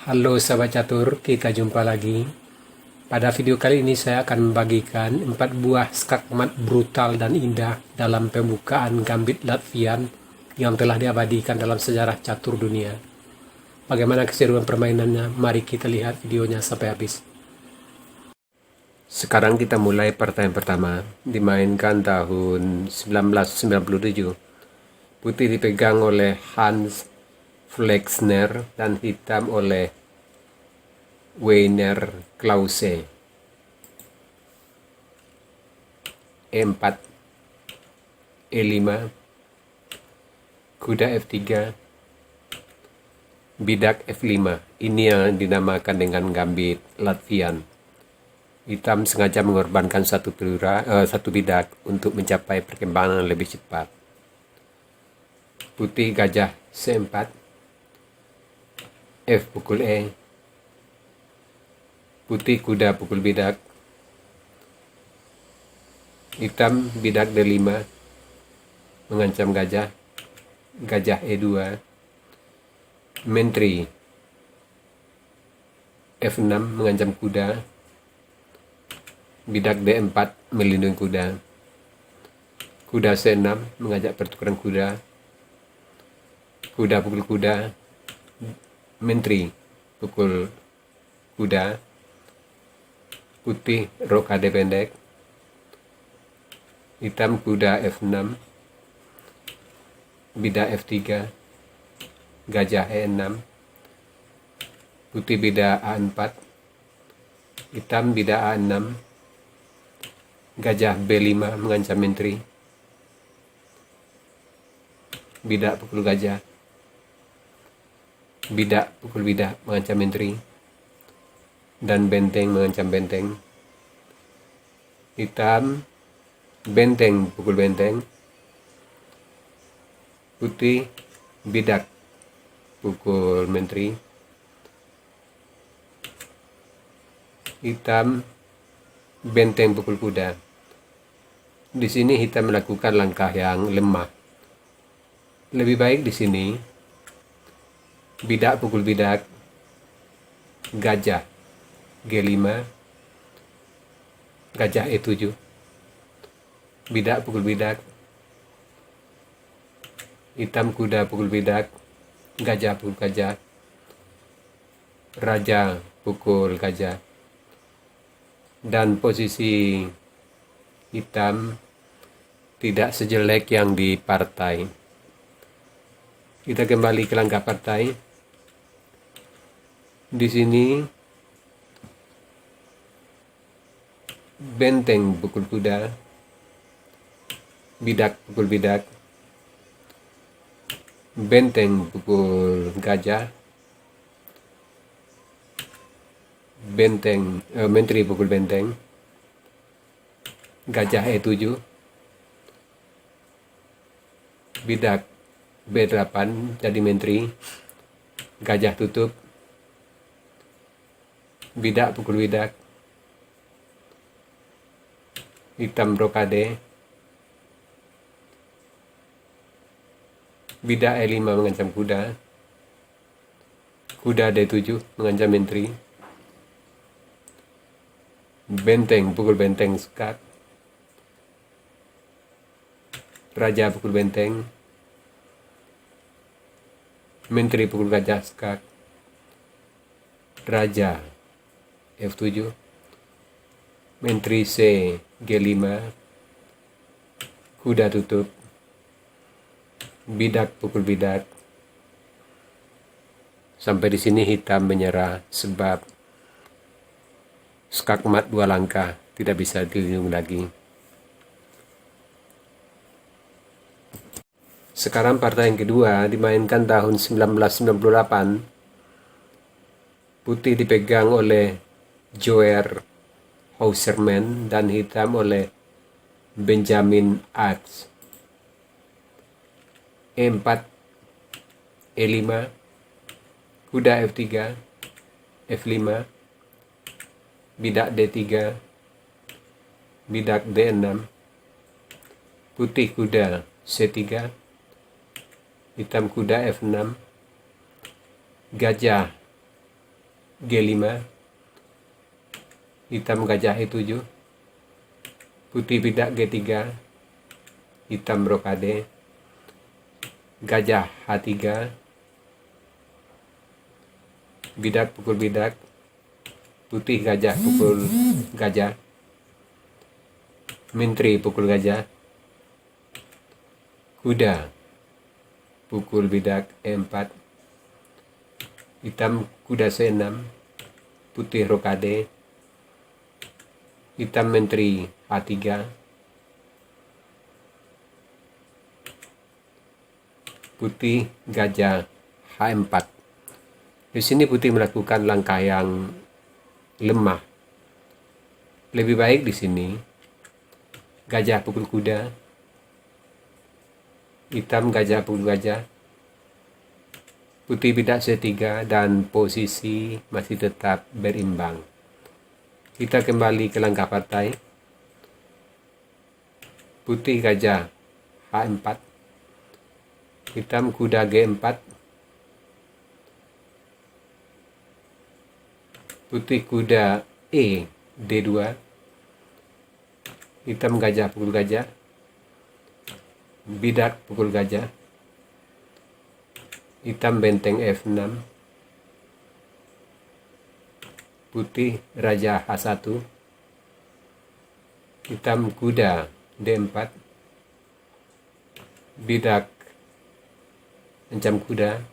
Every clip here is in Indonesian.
Halo sahabat catur, kita jumpa lagi. Pada video kali ini saya akan membagikan 4 buah skakmat brutal dan indah dalam pembukaan gambit Latvian yang telah diabadikan dalam sejarah catur dunia. Bagaimana keseruan permainannya? Mari kita lihat videonya sampai habis. Sekarang kita mulai pertanyaan pertama, dimainkan tahun 1997. Putih dipegang oleh Hans Flexner dan hitam oleh Weiner Klause. E4, E5, kuda F3, bidak F5. Ini yang dinamakan dengan gambit Latvian. Hitam sengaja mengorbankan satu bidak untuk mencapai perkembangan yang lebih cepat. Putih gajah C4, F pukul E, putih kuda pukul bidak, hitam bidak D5 mengancam gajah, gajah E2, menteri F6 mengancam kuda, bidak D4 melindungi kuda, kuda C6 mengajak pertukaran kuda, kuda pukul kuda, menteri pukul kuda, putih rokade pendek, hitam kuda F6, bidak F3, gajah E6, putih bidak A4, hitam bidak A6, gajah B5 mengancam menteri, bidak pukul gajah, bidak pukul bidak mengancam menteri, dan benteng mengancam benteng. Hitam benteng pukul benteng, putih bidak pukul menteri, hitam benteng pukul kuda. Di sini hitam melakukan langkah yang lemah. Lebih baik di sini bidak pukul bidak, gajah G5, gajah E7, bidak pukul bidak, hitam kuda pukul bidak, gajah pukul gajah, raja pukul gajah, dan posisi hitam tidak sejelek yang di partai. Kita kembali ke langkah partai. Di sini benteng pukul kuda, bidak pukul bidak, benteng pukul gajah, benteng menteri pukul benteng, gajah E7, bidak B8 jadi menteri, gajah tutup, bidak pukul bidak, hitam rokade, bidak E5 mengancam kuda, kuda D7 mengancam menteri, benteng pukul benteng skak, raja pukul benteng, menteri pukul gajah skak, raja F7, menteri C G5, kuda tutup, bidak pukul bidak. Sampai di sini hitam menyerah sebab skakmat 2 langkah tidak bisa dilindungi lagi. Sekarang partai yang kedua dimainkan tahun 1998. Putih dipegang oleh Joer Hauserman dan hitam oleh Benjamin Ax. E4, E5, kuda F3, F5, bidak D3, bidak D6, putih kuda C3, hitam kuda F6, gajah G5, hitam gajah E7, putih bidak G3, hitam rokade, gajah H3, bidak pukul bidak, putih gajah pukul gajah, menteri pukul gajah, kuda pukul bidak E4, hitam kuda C6, putih rokade, hitam menteri H3, putih gajah H4. Di sini putih melakukan langkah yang lemah. Lebih baik di sini gajah pukul kuda, hitam gajah pukul gajah, putih bidak C3, dan posisi masih tetap berimbang. Kita kembali ke langkah partai. Putih gajah H4, hitam kuda G4, putih kuda E D2, hitam gajah pukul gajah, bidak pukul gajah, hitam benteng F6, putih raja H1, hitam kuda D4, bidak ancam kuda,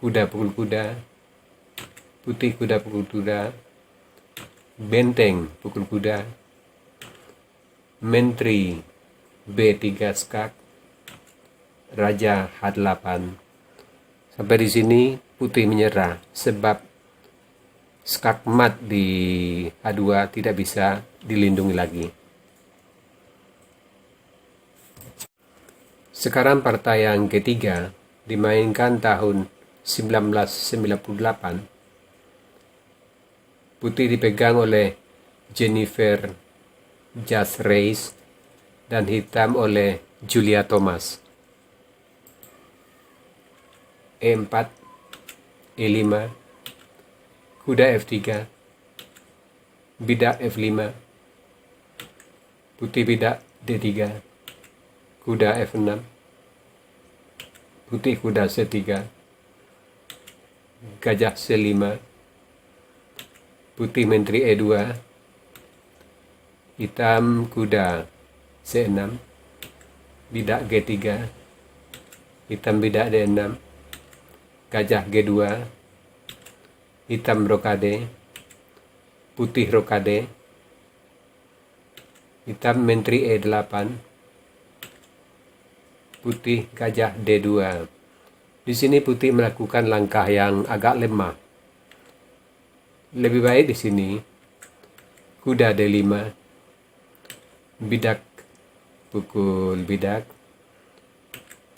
kuda pukul kuda, putih kuda pukul kuda, benteng pukul kuda, menteri B3 skak, raja H8. Sampai di sini putih menyerah sebab skak mat di H2 tidak bisa dilindungi lagi. Sekarang partai yang ketiga dimainkan tahun 1998. Putih dipegang oleh Jennifer Just Reis dan hitam oleh Julia Thomas. E4, E5, kuda F3, bidak F5, putih bidak D3, kuda F6, putih kuda C3, gajah C5, putih menteri E2, hitam kuda C6, bidak G3, hitam bidak D6, gajah G2, hitam rokade, putih rokade, hitam menteri E8, putih gajah D2. Di sini putih melakukan langkah yang agak lemah. Lebih baik di sini kuda D5, bidak pukul bidak,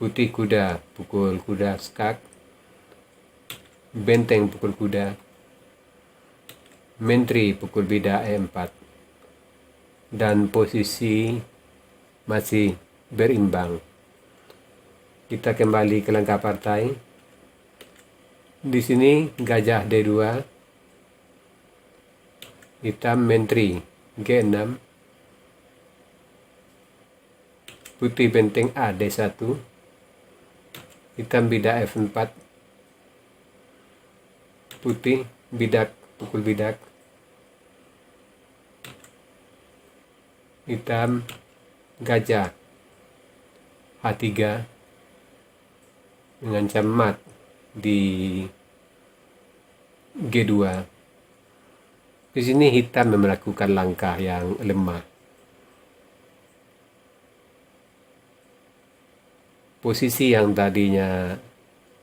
putih kuda pukul kuda skak, benteng pukul kuda, menteri pukul bidak E4, dan posisi masih berimbang. Kita kembali ke langkah partai. Di sini gajah D2, hitam menteri G6, putih benteng A D1, hitam bidak F4, putih bidak pukul bidak, hitam gajah H3 mengancam mat di G2. Di sini hitam melakukan langkah yang lemah. Posisi yang tadinya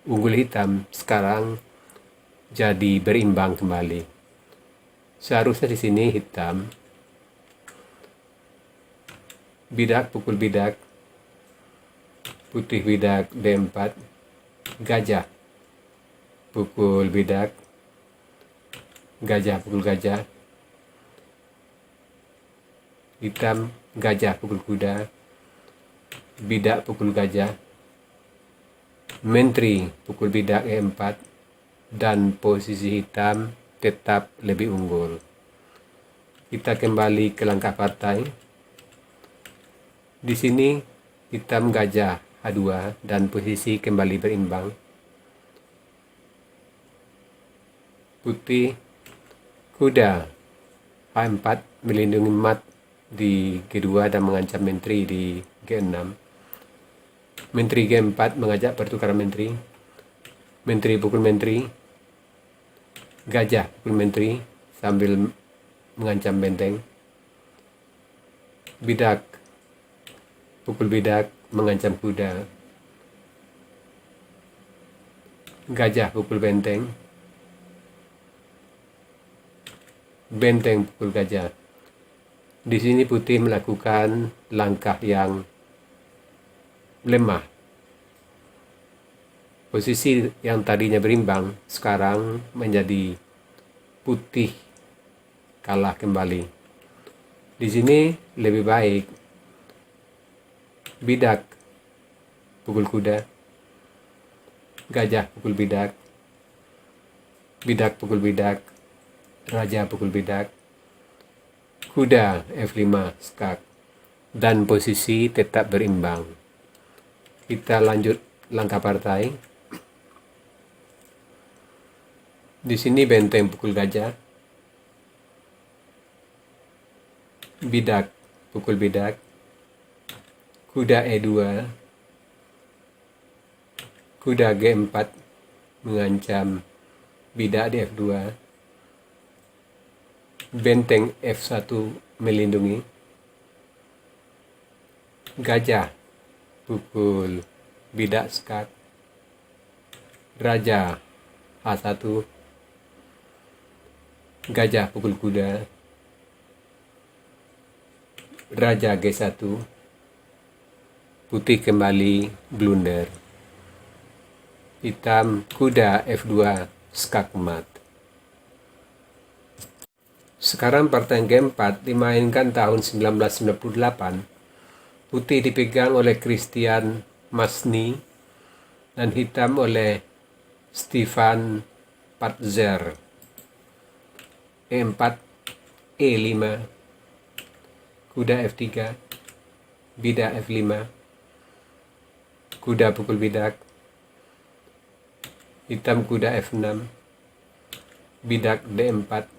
unggul hitam sekarang jadi berimbang kembali. Seharusnya di sini hitam bidak pukul bidak, putih bidak D4, gajah pukul bidak, gajah pukul gajah, hitam gajah pukul kuda, bidak pukul gajah, menteri pukul bidak E4, dan posisi hitam tetap lebih unggul. Kita kembali ke langkah partai. Di sini hitam gajah H2 dan posisi kembali berimbang. Putih kuda H4 melindungi mat di G2 dan mengancam menteri di G6. Menteri G4 mengajak pertukaran menteri. Menteri pukul menteri. Gajah pukul menteri sambil mengancam benteng. Bidak pukul bidak mengancam kuda. Gajah pukul benteng. Benteng pukul gajah. Di sini putih melakukan langkah yang lemah. Posisi yang tadinya berimbang sekarang menjadi putih kalah kembali. Di sini lebih baik bidak pukul kuda, gajah pukul bidak, bidak pukul bidak, raja pukul bidak, kuda F5 skak, dan posisi tetap berimbang. Kita lanjut langkah partai. Di sini benteng pukul gajah, bidak pukul bidak, kuda E2, kuda G4 mengancam bidak di F2, benteng F1 melindungi, gajah pukul bidak skak, raja H1, gajah pukul kuda, raja G1, putih kembali blunder. Hitam kuda F2 skak mat. Sekarang partai G4 dimainkan tahun 1998. Putih dipegang oleh Christian Masny dan hitam oleh Stefan Patzer. E4, E5, kuda F3, bidak F5, kuda pukul bidak, hitam kuda F6, bidak D4,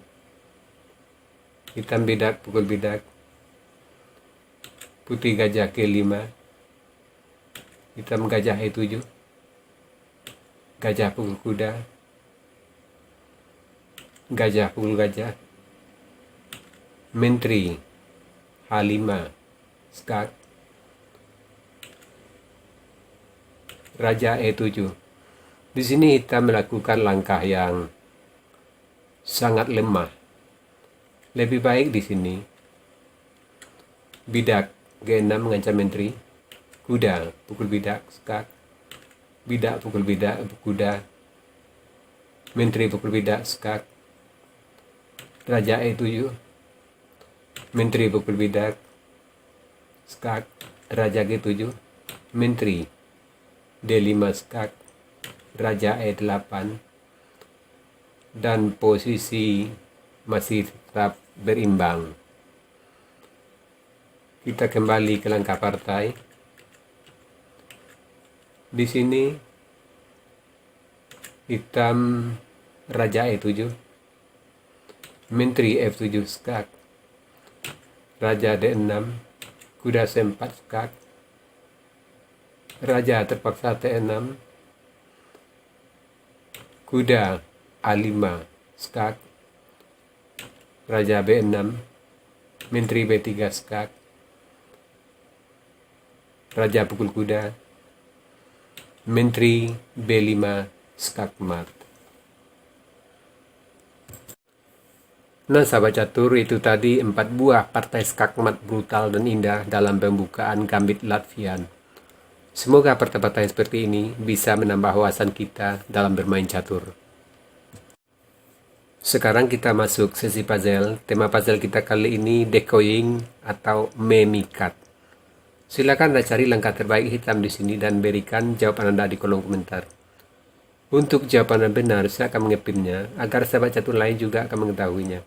hitam bidak pukul bidak, putih gajah G5, hitam gajah E7, gajah pukul kuda, gajah pukul gajah, menteri H5 skak, raja E7. Di sini hitam melakukan langkah yang sangat lemah. Lebih baik di sini bidak G6 mengancam menteri, kuda pukul bidak skak, bidak pukul bidak kuda, menteri pukul bidak skak, raja E7, menteri pukul bidak skak, raja G7, menteri D5 skak, raja E8, dan posisi masih tetap berimbang. Kita kembali ke langkah partai. Di sini hitam raja E7, menteri F7 skak, raja D6, kuda C4 skak, raja terpaksa T6, kuda A5 skak, raja B6, menteri B3 skak, raja pukul kuda, menteri B5 skak mat. Nah sahabat catur, itu tadi 4 buah partai skak mat brutal dan indah dalam pembukaan gambit Latvian. Semoga partai-partai seperti ini bisa menambah wawasan kita dalam bermain catur. Sekarang kita masuk sesi puzzle. Tema puzzle kita kali ini decoying atau memikat. Silakan Anda cari langkah terbaik hitam di sini dan berikan jawaban Anda di kolom komentar. Untuk jawaban yang benar, saya akan mengepinnya agar sahabat catur lain juga akan mengetahuinya.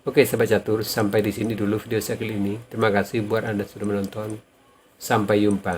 Oke sahabat catur, sampai di sini dulu video saya kali ini. Terima kasih buat Anda sudah menonton. Sampai jumpa.